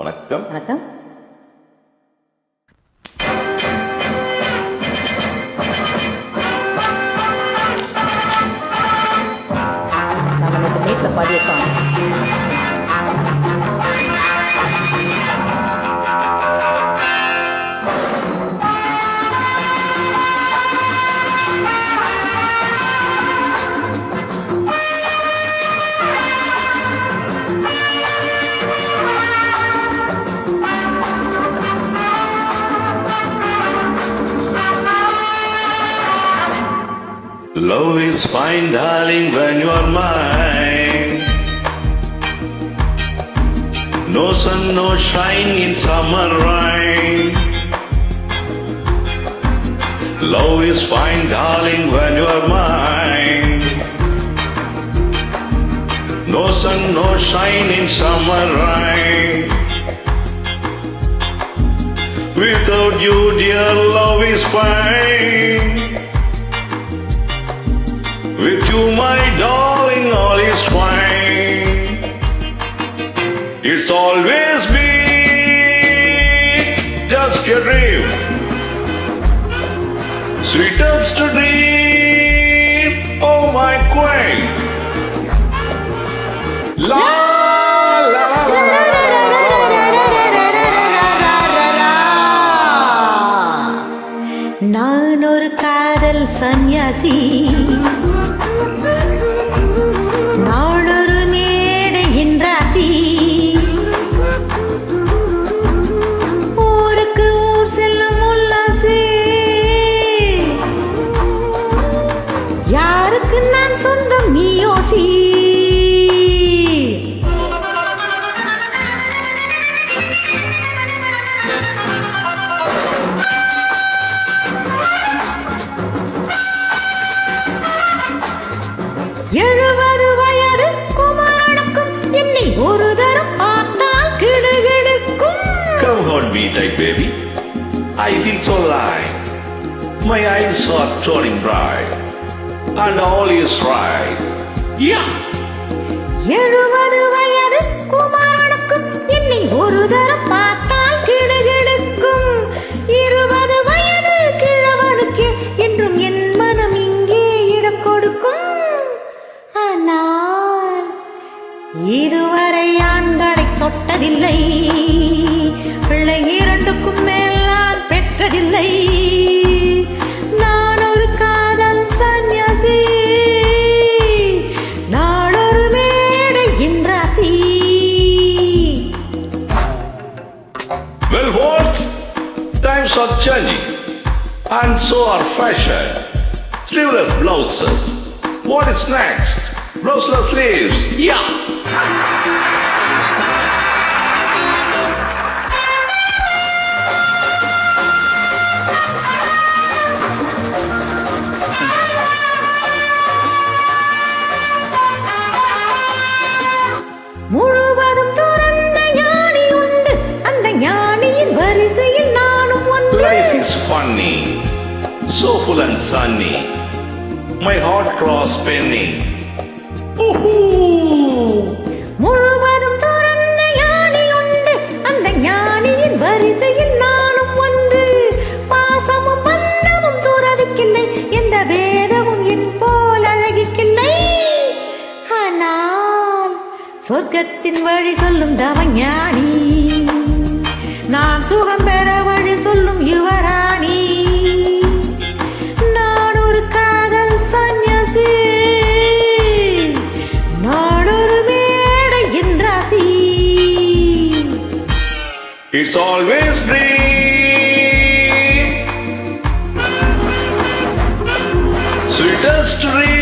வணக்கம். வணக்கம். நம்ம நேற்று மீட்டில் பாடிய song. Love is fine, darling, when you are mine. No sun, no shine in summer rain. Love is fine, darling, when you are mine. No sun, no shine in summer rain. Without you, dear, love is fine. With you, my darling, all is fine. It's always been just a dream, sweetest dream, oh my queen. La la la la la. நான் ஒரு காதல் சந்நியாசி, நாளொரு மேடையின் ராசி. ஊருக்கு ஊர் செல்லும் உல்லாசி, யாருக்கு நான் சொந்தம் நீ யோசி. எழுபது வயது குமாரனுக்கும் என்னை ஒரு தரம் பார்த்தால் கிடுகிடுக்கும். Come hold me tight, baby. I feel so light. My eyes are turning bright, and all is right. Yeah. எழுபது வயது குமாரனுக்கும் என்னை ஒரு தரம் பார்த்தால் கிடுகிடுக்கும். 20 வயது கிழவனுக்கு என்றும் என் மனம் இங்கே இடம் கொடுக்கும். ஆனால் இதுவரை ஆண்களை தொட்டதில்லை, பிள்ளை 2க்கும் மேல் நான் பெற்றதில்லை. நான் ஒரு காதல் சந்நியாசி, நாளொரு மேடையின் ராசி. Well, what? Times are changing, and so are fashion. Sleeveless blouses. What is next? Blouseless sleeves. Yeah. முழுவதும் துறந்த ஞானி உண்டு, அந்த ஞானியின் வரிசையில் நானும் ஒன்று. Life is funny, so full and sunny. My heart cross spinning. முழுவதும் துறந்த ஞானி உண்டு, அந்த ஞானியின் வரிசையில் நானும் ஒன்று. பாசமும் பந்தமும் துறவிக்கில்லை, எந்த வேதமும் என் போல் அழகிக்கில்லை. ஆனால் சொர்க்கத்தின் வழி சொல்லும் தவஞானி, நான் சுகம் பெற வழி சொல்லும் யுவராணி. நான் ஒரு காதல் சந்நியாசி, நாளொரு மேடையின் ராசி. It's always dream, sweetest dream.